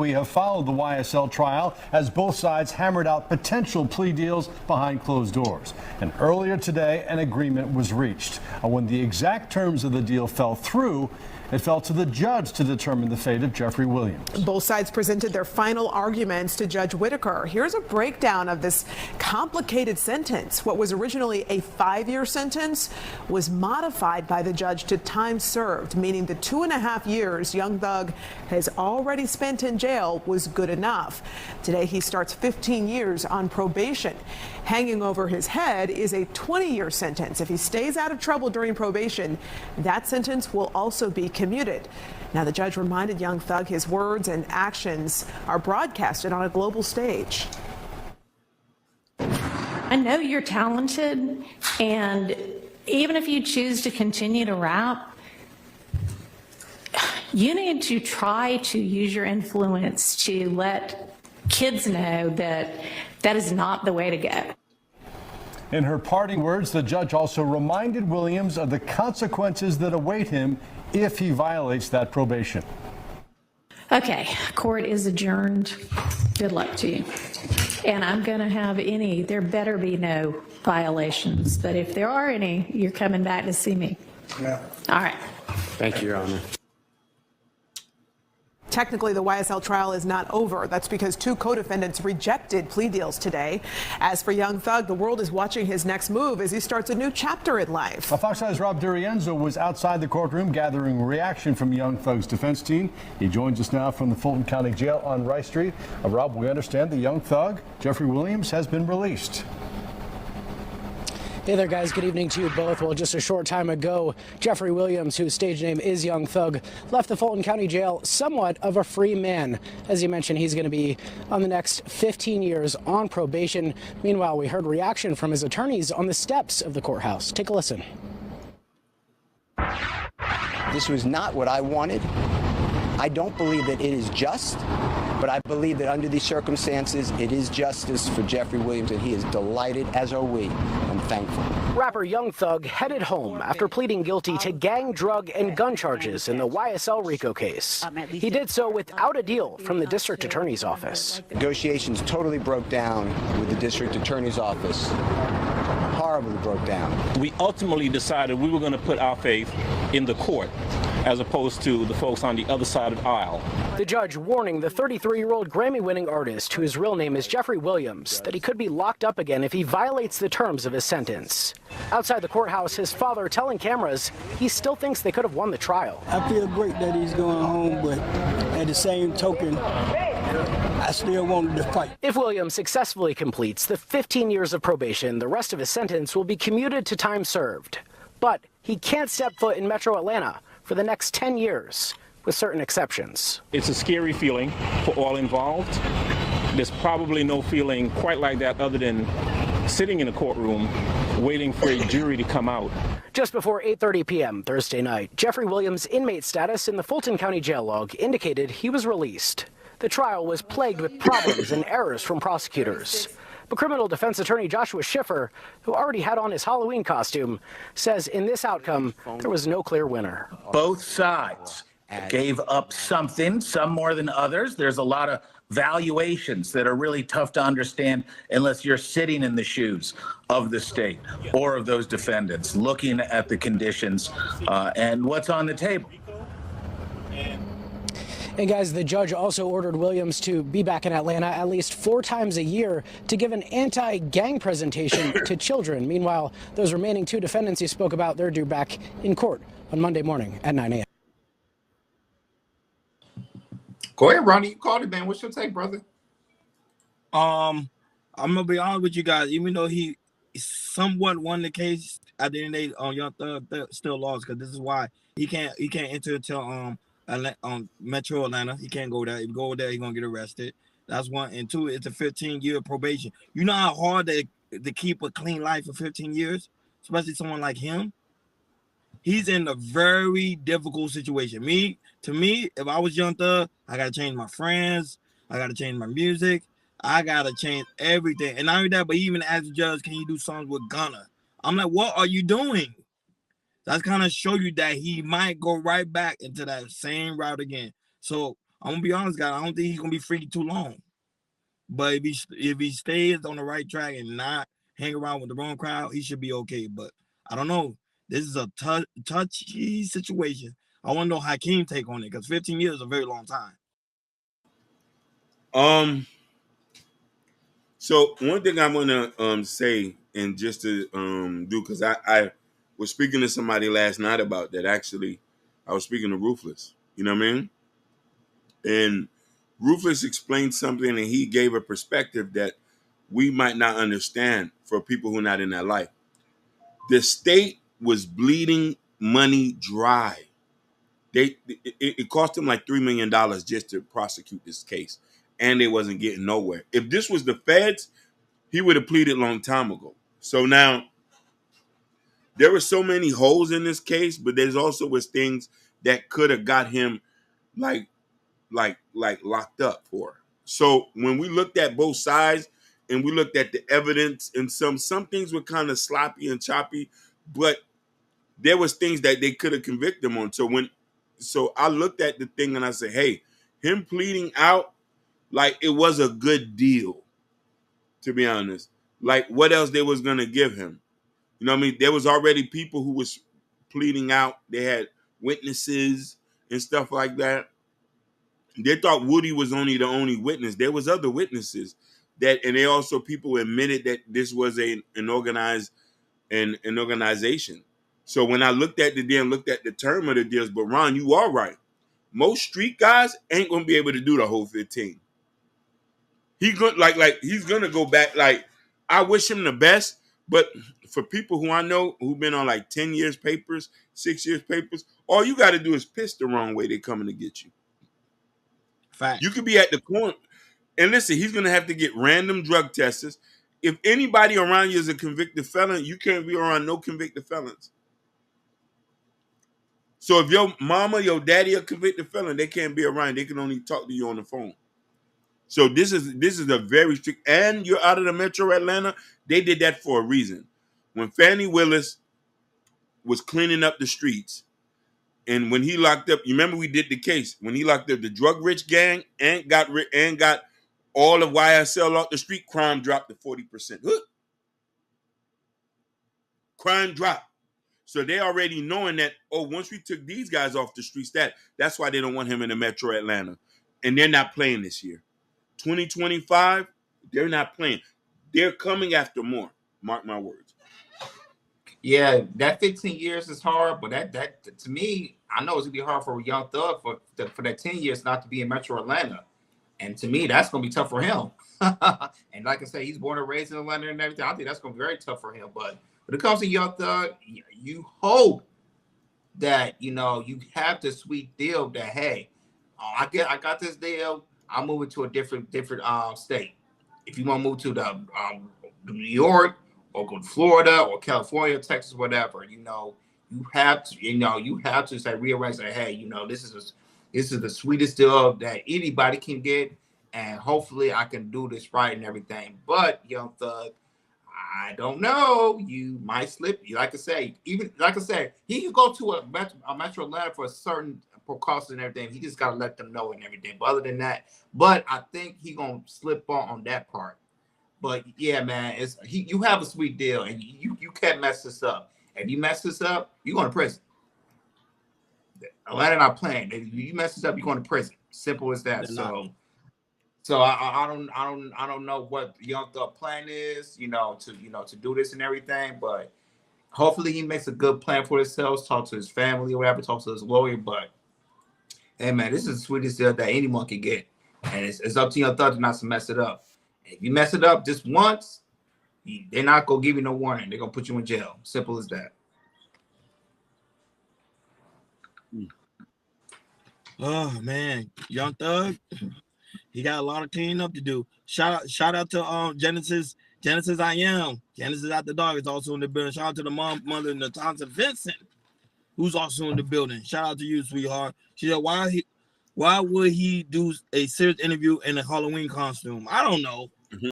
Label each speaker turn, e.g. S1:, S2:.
S1: We have followed the YSL trial as both sides hammered out potential plea deals behind closed doors. And earlier today, an agreement was reached. When the exact terms of the deal fell through, it fell to the judge to determine the fate of Jeffrey Williams.
S2: Both sides presented their final arguments to Judge Whitaker. Here's a breakdown of this complicated sentence. What was originally a 5-year sentence was modified by the judge to time served, meaning the 2.5 years young thug has already spent in jail was good enough. Today, he starts 15 years on probation. Hanging over his head is a 20-year sentence. If he stays out of trouble during probation, that sentence will also be commuted. Now, the judge reminded young thug his words and actions are broadcasted on a global stage.
S3: I know you're talented, and even if you choose to continue to rap, you need to try to use your influence to let kids know that that is not the way to go.
S1: In her parting words, the judge also reminded Williams of the consequences that await him if he violates that probation.
S3: Okay, court is adjourned. Good luck to you. And I'm going to have there better be no violations, but if there are any, you're coming back to see me.
S4: Yeah.
S3: All right.
S5: Thank you, Your Honor.
S2: Technically, the YSL trial is not over. That's because 2 co-defendants rejected plea deals today. As for young thug, the world is watching his next move as he starts a new chapter in life.
S1: Fox 5's Rob D'Arienzo was outside the courtroom gathering reaction from young thug's defense team. He joins us now from the Fulton County Jail on Rice Street. Rob, we understand the young thug, Jeffrey Williams, has been released.
S4: Hey there, guys. Good evening to you both. Well, just a short time ago, Jeffrey Williams, whose stage name is Young Thug, left the Fulton County Jail somewhat of a free man. As you mentioned, he's going to be on the next 15 years on probation. Meanwhile, we heard reaction from his attorneys on the steps of the courthouse. Take a listen.
S6: This was not what I wanted. I don't believe that it is just, but I believe that under these circumstances, it is justice for Jeffrey Williams, and he is delighted, as are we, and thankful.
S4: Rapper Young Thug headed home after pleading guilty to gang, drug, and gun charges in the YSL Rico case. He did so without a deal from the district attorney's office.
S6: Negotiations totally broke down with the district attorney's office. Horribly broke down.
S7: We ultimately decided we were going to put our faith in the court as opposed to the folks on the other side of the aisle.
S4: The judge warning the 33-year-old Grammy-winning artist, whose real name is Jeffrey Williams, that he could be locked up again if he violates the terms of his sentence. Outside the courthouse, his father telling cameras he still thinks they could have won the trial.
S8: I feel great that he's going home, but at the same token, I still wanted to fight.
S4: If Williams successfully completes the 15 years of probation, the rest of his sentence will be commuted to time served. But he can't step foot in Metro Atlanta for the next 10 years, with certain exceptions.
S7: It's a scary feeling for all involved. There's probably no feeling quite like that other than sitting in a courtroom waiting for a jury to come out.
S4: Just before 8:30 p.m. Thursday night, Jeffrey Williams' inmate status in the Fulton County jail log indicated he was released. The trial was plagued with problems and errors from prosecutors. But criminal defense attorney Joshua Schiffer, who already had on his Halloween costume, says in this outcome, there was no clear winner.
S9: Both sides gave up something, some more than others. There's a lot of valuations that are really tough to understand unless you're sitting in the shoes of the state or of those defendants, looking at the conditions and what's on the table.
S4: And guys, the judge also ordered Williams to be back in Atlanta at least 4 times a year to give an anti-gang presentation to children. Meanwhile, those remaining 2 defendants he spoke about, they're due back in court on Monday morning at 9 a.m.
S10: Go ahead, Ronnie. You called it, man. What's your take, brother?
S8: I'm gonna be honest with you guys. Even though he somewhat won the case, at the end of the day, Young Thug still lost, because this is why he can't enter until Metro Atlanta. He can't go there. If he go there, he's gonna get arrested. That's one. And 2, it's a 15-year probation. You know how hard to keep a clean life for 15 years, especially someone like him. He's in a very difficult situation. To me, if I was Young Thug, I gotta change my friends. I gotta change my music. I gotta change everything. And not only that, but he even asked the judge, "Can you do songs with Gunna?" I'm like, what are you doing? That's kind of show you that he might go right back into that same route again. So I'm gonna be honest, guys. I don't think he's gonna be free too long. But if he stays on the right track and not hang around with the wrong crowd, he should be okay. But I don't know. This is a touchy situation. I want to know Hakeem take on it because 15 years is a very long time.
S5: So one thing I want to say, and just to do, because I was speaking to somebody last night about that. Actually, I was speaking to Ruthless. You know what I mean? And Ruthless explained something, and he gave a perspective that we might not understand for people who are not in that life. The state was bleeding money dry. It cost them like $3 million just to prosecute this case, and they wasn't getting nowhere. If this was the feds, he would have pleaded a long time ago. So now there were so many holes in this case, but there's also was things that could have got him like locked up for. So when we looked at both sides and we looked at the evidence, and some things were kind of sloppy and choppy, but there was things that they could have convicted him on. So I looked at the thing and I said, hey, him pleading out, like, it was a good deal, to be honest. Like, what else they was gonna give him? You know what I mean? There was already people who was pleading out. They had witnesses and stuff like that. They thought Woody was the only witness. There was other witnesses and they also people admitted that this was an organization. So when I looked at the deal and looked at the term of the deals, but Ron, you are right. Most street guys ain't gonna be able to do the whole 15. He's gonna go back. Like, I wish him the best, but for people who I know who've been on like 10 years papers, 6 years papers, all you got to do is piss the wrong way. They coming to get you.
S8: Fact.
S5: You could be at the corner, and listen, he's gonna have to get random drug testers. If anybody around you is a convicted felon, you can't be around no convicted felons. So if your mama, your daddy are convicted felon, they can't be around. They can only talk to you on the phone. So this is a very strict, and you're out of the metro Atlanta. They did that for a reason. When Fannie Willis was cleaning up the streets, and when he locked up, you remember we did the case when he locked up the drug rich gang and got all of YSL off the street, crime dropped to 40%. Crime dropped. So they already knowing that, once we took these guys off the streets, that's why they don't want him in the metro Atlanta. And they're not playing this year. 2025, they're not playing. They're coming after more. Mark my words.
S10: Yeah, that 15 years is hard, but that to me, I know it's gonna be hard for a Young Thug for that 10 years not to be in Metro Atlanta, and to me, that's gonna be tough for him. And like I say, he's born and raised in Atlanta and everything. I think that's gonna be very tough for him. But when it comes to Young Thug, you hope that you have the sweet deal that hey, I got this deal. I'm moving to a different state. If you want to move to the New York or go to Florida or California, Texas, whatever, you have to say rearrange that. Hey, this is the sweetest deal that anybody can get, and hopefully I can do this right and everything. But Young Thug, I don't know. You might slip. Like I say, he can go to a Metro Atlanta for a certain precautions and everything. He just got to let them know and everything. But other than that, I think he gonna slip on that part. But yeah, man, you have a sweet deal, and you can't mess this up. If you mess this up, you're going to prison. Atlanta not playing. If you mess this up, you're going to prison. Simple as that. So I don't know what Young Thug plan is, to do this and everything. But hopefully he makes a good plan for himself. Talk to his family or whatever. Talk to his lawyer. But hey, man, this is the sweetest deal that anyone can get, and it's up to Young Thug not to mess it up. If you mess it up just once, they're not gonna give you no warning. They're gonna put you in jail. Simple as that.
S8: Oh man, Young Thug, he got a lot of cleaning up to do. Shout out to Genesis I Am. Genesis Out the Dog is also in the building. Shout out to the mother Natasha Vincent, who's also in the building. Shout out to you, sweetheart. She said, why would he do a serious interview in a Halloween costume? I don't know.